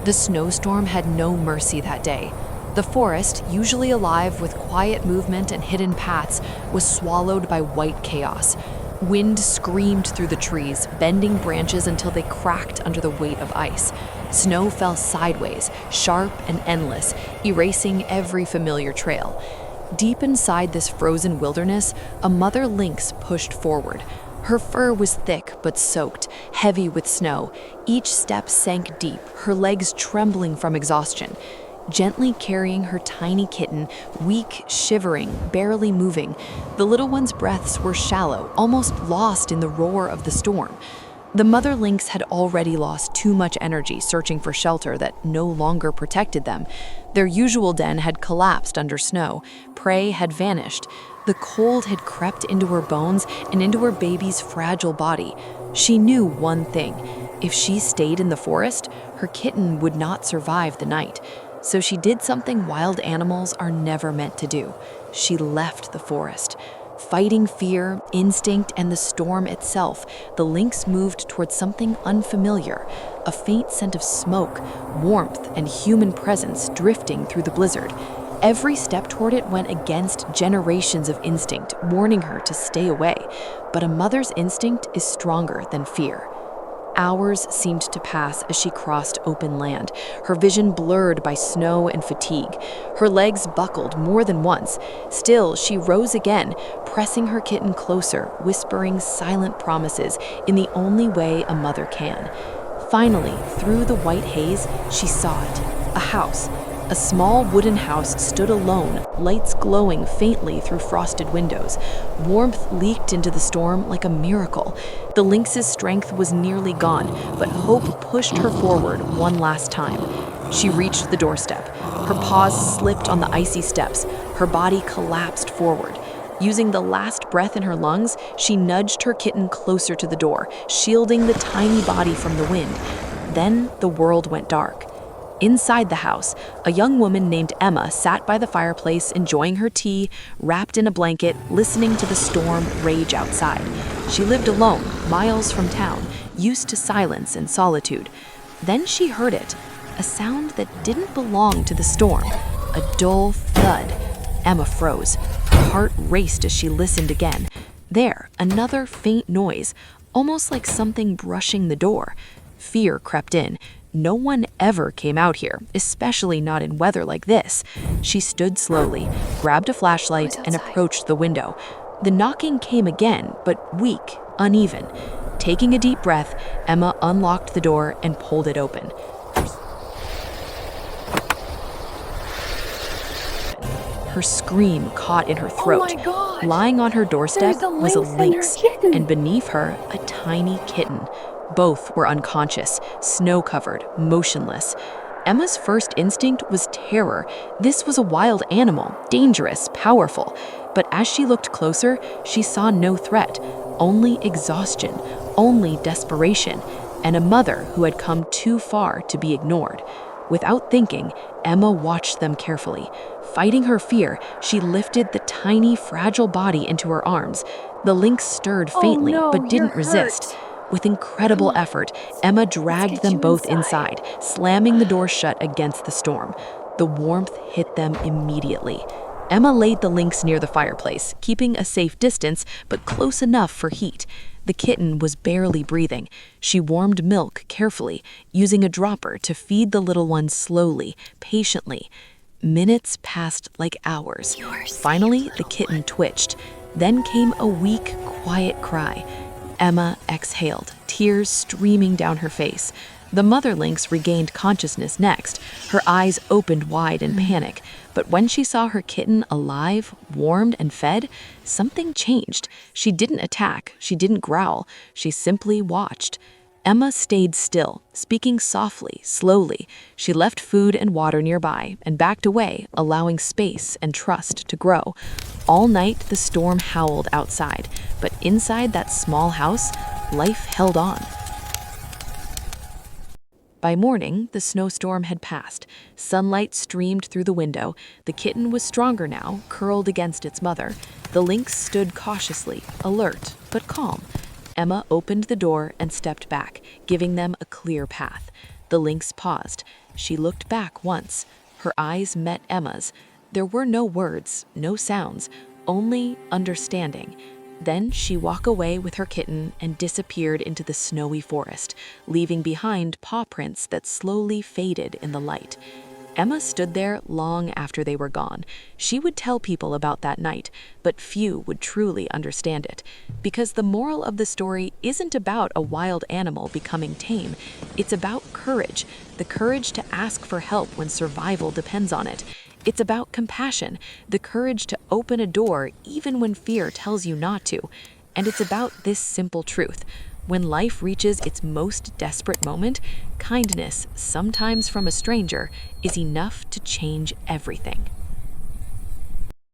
The snowstorm had no mercy that day. The forest, usually alive with quiet movement and hidden paths, was swallowed by white chaos. Wind screamed through the trees, bending branches until they cracked under the weight of ice. Snow fell sideways, sharp and endless, erasing every familiar trail. Deep inside this frozen wilderness, a mother lynx pushed forward. Her fur was thick but soaked, heavy with snow. Each step sank deep, her legs trembling from exhaustion. Gently carrying her tiny kitten, weak, shivering, barely moving, the little one's breaths were shallow, almost lost in the roar of the storm. The mother lynx had already lost too much energy searching for shelter that no longer protected them. Their usual den had collapsed under snow. Prey had vanished. The cold had crept into her bones and into her baby's fragile body. She knew one thing. If she stayed in the forest, her kitten would not survive the night. So she did something wild animals are never meant to do. She left the forest. Fighting fear, instinct, and the storm itself, the lynx moved towards something unfamiliar, a faint scent of smoke, warmth, and human presence drifting through the blizzard. Every step toward it went against generations of instinct, warning her to stay away. But a mother's instinct is stronger than fear. Hours seemed to pass as she crossed open land, her vision blurred by snow and fatigue. Her legs buckled more than once. Still, she rose again, pressing her kitten closer, whispering silent promises in the only way a mother can. Finally, through the white haze, she saw it. A house. A small wooden house stood alone, lights glowing faintly through frosted windows. Warmth leaked into the storm like a miracle. The lynx's strength was nearly gone, but hope pushed her forward one last time. She reached the doorstep. Her paws slipped on the icy steps. Her body collapsed forward. Using the last breath in her lungs, she nudged her kitten closer to the door, shielding the tiny body from the wind. Then the world went dark. Inside the house, a young woman named Emma sat by the fireplace enjoying her tea, wrapped in a blanket, listening to the storm rage outside. She lived alone, miles from town, used to silence and solitude. Then she heard it, a sound that didn't belong to the storm, a dull thud. Emma froze. Her heart raced as she listened again. There, another faint noise, almost like something brushing the door. Fear crept in. No one ever came out here, especially not in weather like this. She stood slowly, grabbed a flashlight, and approached the window. The knocking came again, but weak, uneven. Taking a deep breath, Emma unlocked the door and pulled it open. Her scream caught in her throat. Oh my God. Lying on her doorstep was a lynx, kitten. and beneath her, a tiny kitten. Both were unconscious, snow-covered, motionless. Emma's first instinct was terror. This was a wild animal, dangerous, powerful. But as she looked closer, she saw no threat, only exhaustion, only desperation, and a mother who had come too far to be ignored. Without thinking, Emma watched them carefully. Fighting her fear, she lifted the tiny, fragile body into her arms. The lynx stirred faintly, but didn't resist. With incredible effort, Emma dragged them both inside, slamming the door shut against the storm. The warmth hit them immediately. Emma laid the lynx near the fireplace, keeping a safe distance, but close enough for heat. The kitten was barely breathing. She warmed milk carefully, using a dropper to feed the little one slowly, patiently. Minutes passed like hours. Finally, the kitten twitched. Then came a weak, quiet cry. Emma exhaled, tears streaming down her face. The mother lynx regained consciousness next. Her eyes opened wide in panic. But when she saw her kitten alive, warmed, and fed, something changed. She didn't attack. She didn't growl. She simply watched. Emma stayed still, speaking softly, slowly. She left food and water nearby and backed away, allowing space and trust to grow. All night, the storm howled outside, but inside that small house, life held on. By morning, the snowstorm had passed. Sunlight streamed through the window. The kitten was stronger now, curled against its mother. The lynx stood cautiously, alert, but calm. Emma opened the door and stepped back, giving them a clear path. The lynx paused. She looked back once. Her eyes met Emma's. There were no words, no sounds, only understanding. Then she walked away with her kitten and disappeared into the snowy forest, leaving behind paw prints that slowly faded in the light. Emma stood there long after they were gone. She would tell people about that night, but few would truly understand it. Because the moral of the story isn't about a wild animal becoming tame. It's about courage, the courage to ask for help when survival depends on it. It's about compassion, the courage to open a door even when fear tells you not to. And it's about this simple truth. When life reaches its most desperate moment, kindness, sometimes from a stranger, is enough to change everything.